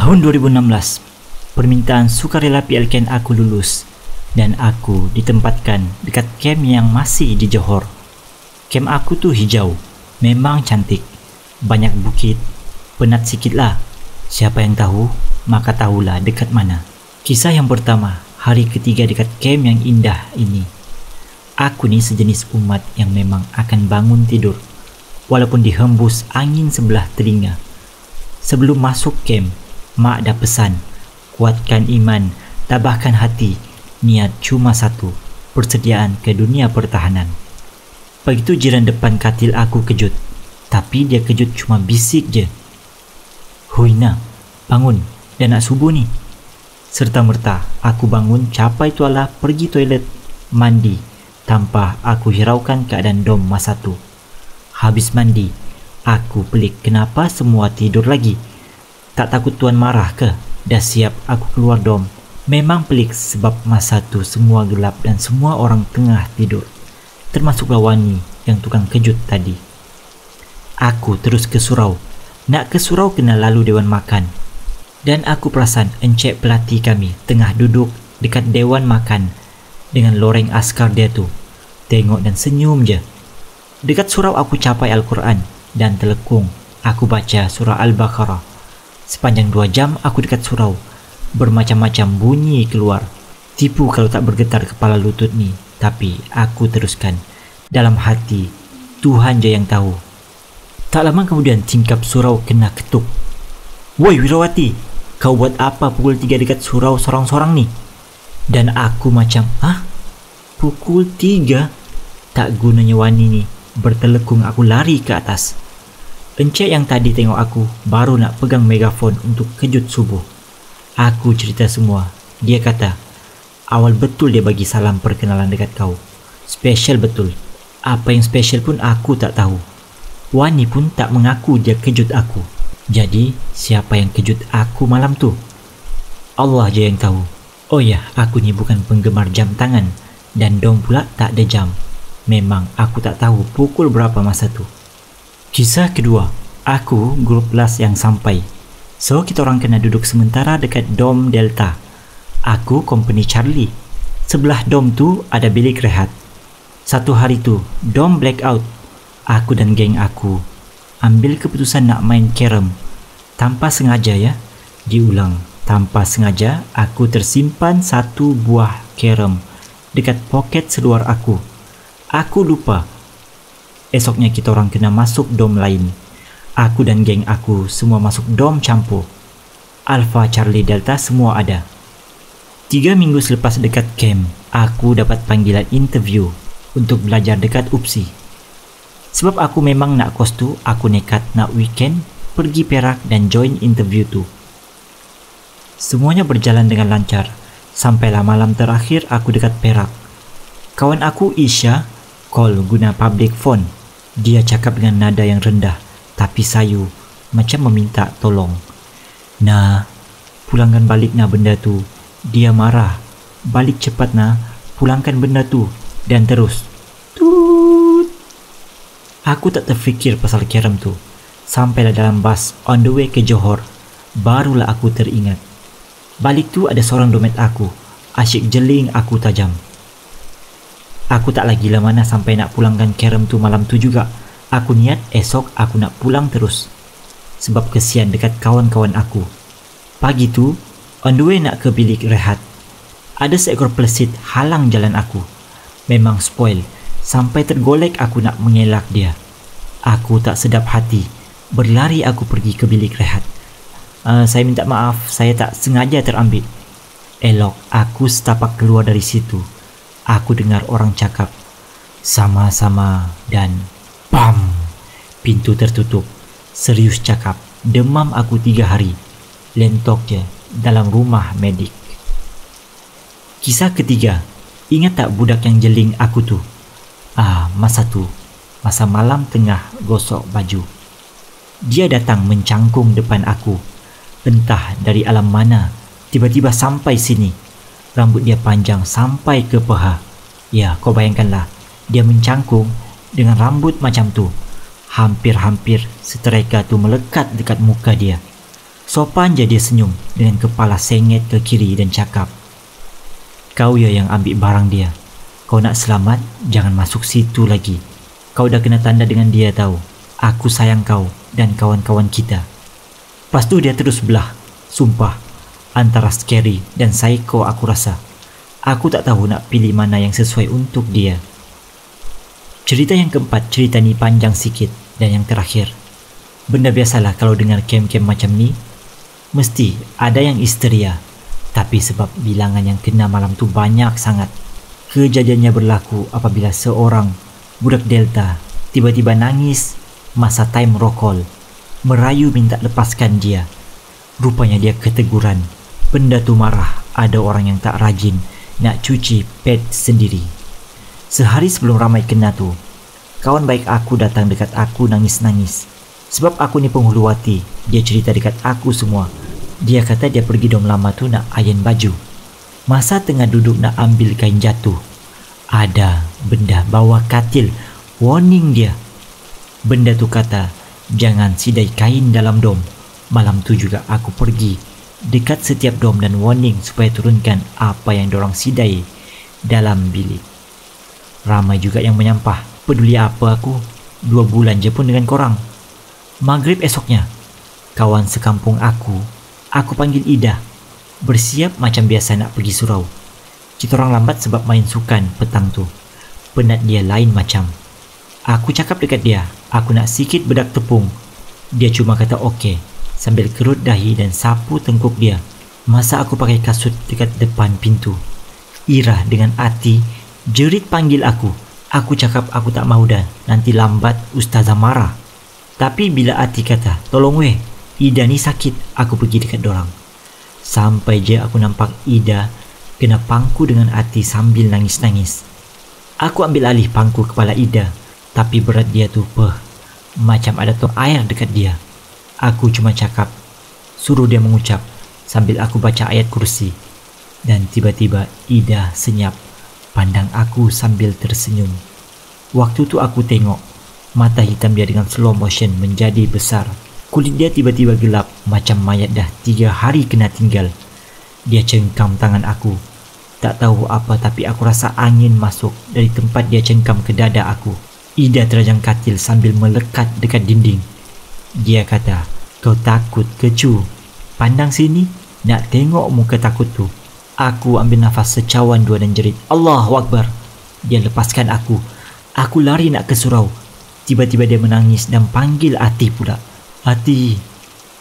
Tahun 2016, permintaan sukarela PLKN aku lulus dan aku ditempatkan dekat kem yang masih di Johor. Kem aku tu hijau, memang cantik, banyak bukit, penat sikit lah. Siapa yang tahu, maka tahulah dekat mana. Kisah yang pertama, hari ketiga dekat kem yang indah ini. Aku ni sejenis umat yang memang akan bangun tidur walaupun dihembus angin sebelah telinga. Sebelum masuk kem, mak dah pesan, kuatkan iman, tabahkan hati, niat cuma satu, persediaan ke dunia pertahanan. Begitu jiran depan katil aku kejut, tapi dia kejut cuma bisik je. Huina, bangun, dah nak subuh ni. Serta-merta aku bangun capai tuala pergi toilet, mandi, tanpa aku hiraukan keadaan dom masa tu. Habis mandi, aku pelik kenapa semua tidur lagi. Tak takut tuan marah ke? Dah siap aku keluar dom. Memang pelik sebab masa tu semua gelap dan semua orang tengah tidur. Termasuklah Wani yang tukang kejut tadi. Aku terus ke surau. Nak ke surau kena lalu dewan makan. Dan aku perasan encik pelatih kami tengah duduk dekat dewan makan dengan loreng askar dia tu. Tengok dan senyum je. Dekat surau aku capai Al-Quran dan telekung. Aku baca surah Al-Baqarah. Sepanjang 2 jam aku dekat surau. Bermacam-macam bunyi keluar. Tipu kalau tak bergetar kepala lutut ni. Tapi aku teruskan. Dalam hati, Tuhan je yang tahu. Tak lama kemudian tingkap surau kena ketuk. Woi Wirawati, kau buat apa pukul 3 dekat surau sorang-sorang ni? Dan aku macam, pukul 3? Tak gunanya Wani ni. Bertelekung aku lari ke atas. Encik yang tadi tengok aku baru nak pegang megafon untuk kejut subuh. Aku cerita semua. Dia kata, awal betul dia bagi salam perkenalan dekat kau. Special betul. Apa yang special pun aku tak tahu. Wani pun tak mengaku dia kejut aku. Jadi, siapa yang kejut aku malam tu? Allah je yang tahu. Oh ya, aku ni bukan penggemar jam tangan. Dan dom pula tak ada jam. Memang aku tak tahu pukul berapa masa tu. Kisah kedua, aku grup last yang sampai. So, kita orang kena duduk sementara dekat dom Delta. Aku company Charlie. Sebelah dom tu ada bilik rehat. Satu hari tu, dom blackout. Aku dan geng aku ambil keputusan nak main carom. Tanpa sengaja ya. Diulang, tanpa sengaja aku tersimpan satu buah carom dekat poket seluar aku. Aku lupa. Esoknya kita orang kena masuk dom lain. Aku dan geng aku semua masuk dom campur. Alpha, Charlie, Delta semua ada. 3 minggu selepas dekat camp, aku dapat panggilan interview untuk belajar dekat UPSI. Sebab aku memang nak kos tu, aku nekat nak weekend pergi Perak dan join interview tu. Semuanya berjalan dengan lancar. Sampailah malam terakhir aku dekat Perak. Kawan aku Isha call guna public phone. Dia cakap dengan nada yang rendah tapi sayu, macam meminta tolong. Nah, pulangkan balik nah benda tu. Dia marah. Balik cepat nah, pulangkan benda tu. Dan terus tut. Aku tak terfikir pasal carom tu. Sampailah dalam bas on the way ke Johor, barulah aku teringat. Balik tu ada seorang domet aku. Asyik jeling aku tajam. Aku tak lagi lah mana sampai nak pulangkan carom tu malam tu juga. Aku niat esok aku nak pulang terus. Sebab kesian dekat kawan-kawan aku. Pagi tu, on the way nak ke bilik rehat. Ada seekor pelesit halang jalan aku. Memang spoil. Sampai tergolek aku nak mengelak dia. Aku tak sedap hati. Berlari aku pergi ke bilik rehat. Saya minta maaf, saya tak sengaja terambil. Elok, aku setapak keluar dari situ. Aku dengar orang cakap, sama-sama, dan bam! Pintu tertutup. Serius cakap, demam aku 3 hari. Lentok je dalam rumah medik. Kisah ketiga, ingat tak budak yang jeling aku tu? Masa malam tengah gosok baju. Dia datang mencangkung depan aku. Entah dari alam mana, tiba-tiba sampai sini. Rambut dia panjang sampai ke paha. Ya, kau bayangkanlah, dia mencangkung dengan rambut macam tu. Hampir-hampir setrika tu melekat dekat muka dia. Sopan je dia senyum dengan kepala sengit ke kiri dan cakap, "Kau ya yang ambil barang dia. Kau nak selamat, jangan masuk situ lagi. Kau dah kena tanda dengan dia tahu. Aku sayang kau dan kawan-kawan kita." Lepas tu dia terus belah. Sumpah, antara scary dan psycho aku rasa. Aku tak tahu nak pilih mana yang sesuai untuk dia. Cerita yang keempat, cerita ni panjang sikit. Dan yang terakhir, benda biasalah kalau dengar kem-kem macam ni, mesti ada yang histeria. Tapi sebab bilangan yang kena malam tu banyak sangat, kejadiannya berlaku apabila seorang budak Delta tiba-tiba nangis masa time roll call, merayu minta lepaskan dia. Rupanya dia keteguran. Benda tu marah ada orang yang tak rajin nak cuci pad sendiri. Sehari sebelum ramai kena tu, kawan baik aku datang dekat aku nangis-nangis. Sebab aku ni penghulu hati, dia cerita dekat aku semua. Dia kata dia pergi dom lama tu nak iron baju. Masa tengah duduk nak ambil kain jatuh, ada benda bawa katil. Warning dia. Benda tu kata, "Jangan sidai kain dalam dom." Malam tu juga aku pergi dekat setiap dom dan warning supaya turunkan apa yang dorang sidai dalam bilik. Ramai juga yang menyampah. Peduli apa aku, 2 bulan je pun dengan korang. Maghrib esoknya, kawan sekampung aku panggil Ida, bersiap macam biasa nak pergi surau. Kita orang lambat sebab main sukan petang tu. Penat dia lain macam. Aku cakap dekat dia, aku nak sikit bedak tepung. Dia cuma kata okey, sambil kerut dahi dan sapu tengkuk dia. Masa aku pakai kasut dekat depan pintu, Ira dengan hati jerit panggil aku. Aku cakap aku tak mahu dah, nanti lambat ustazah marah. Tapi bila Ati kata, "Tolong weh, Ida ni sakit," aku pergi dekat dorang. Sampai je aku nampak Ida kena pangku dengan Ati sambil nangis-nangis. Aku ambil alih pangku kepala Ida, tapi berat dia tu macam ada tong air dekat dia. Aku cuma cakap, suruh dia mengucap sambil aku baca ayat kursi. Dan tiba-tiba Ida senyap, pandang aku sambil tersenyum. Waktu tu aku tengok mata hitam dia dengan slow motion menjadi besar. Kulit dia tiba-tiba gelap macam mayat dah 3 hari kena tinggal. Dia cengkam tangan aku. Tak tahu apa tapi aku rasa angin masuk dari tempat dia cengkam ke dada aku. Ida terajang katil sambil melekat dekat dinding. Dia kata, "Kau takut ke cu? Pandang sini, nak tengok muka takut tu." Aku ambil nafas secawan 2 dan jerit, "Allahu Akbar." Dia lepaskan aku. Aku lari nak ke surau. Tiba-tiba dia menangis dan panggil Ati pula. "Ati,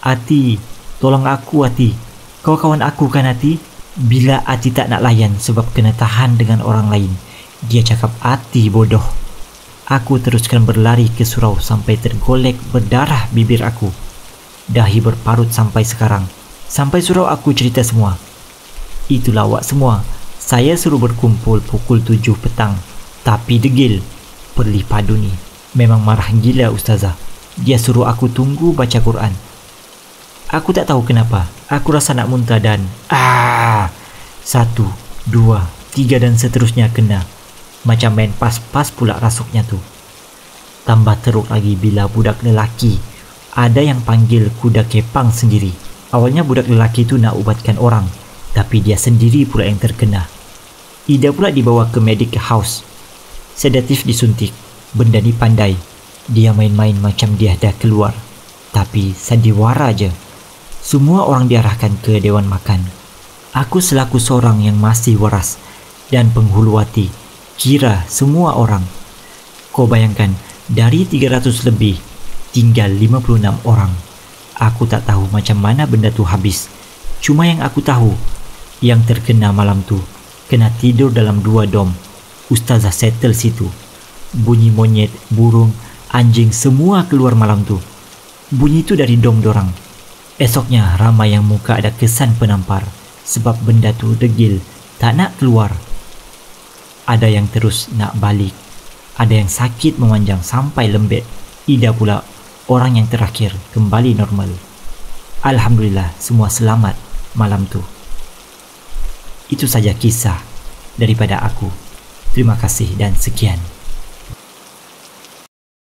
Ati, tolong aku Ati. Kau kawan aku kan Ati?" Bila Ati tak nak layan sebab kena tahan dengan orang lain, dia cakap Ati bodoh. Aku teruskan berlari ke surau sampai tergolek berdarah bibir aku. Dahi berparut sampai sekarang. Sampai surau aku cerita semua. "Itulah awak semua. Saya suruh berkumpul pukul 7 petang. Tapi degil. Perli padu ni memang marah gila ustazah. Dia suruh aku tunggu baca Quran. Aku tak tahu kenapa. Aku rasa nak muntah dan 1, 2, 3 dan seterusnya kena. Macam main pas-pas pula rasuknya tu. Tambah teruk lagi bila budak lelaki ada yang panggil kuda kepang sendiri. Awalnya budak lelaki tu nak ubatkan orang, tapi dia sendiri pula yang terkena. Ida pula dibawa ke medic house. Sedatif disuntik. Benda ni pandai. Dia main-main macam dia dah keluar. Tapi sandiwara je. Semua orang diarahkan ke dewan makan. Aku selaku seorang yang masih waras dan penghulu hati, kira semua orang. Kau bayangkan, dari 300 lebih, tinggal 56 orang. Aku tak tahu macam mana benda tu habis. Cuma yang aku tahu, yang terkena malam tu kena tidur dalam 2 dom. Ustazah settle situ. Bunyi monyet, burung, anjing semua keluar malam tu. Bunyi tu dari dom dorang. Esoknya ramai yang muka ada kesan penampar sebab benda tu degil, tak nak keluar. Ada yang terus nak balik. Ada yang sakit memanjang sampai lembek. Ida pula orang yang terakhir kembali normal. Alhamdulillah semua selamat malam tu. Itu saja kisah daripada aku. Terima kasih dan sekian.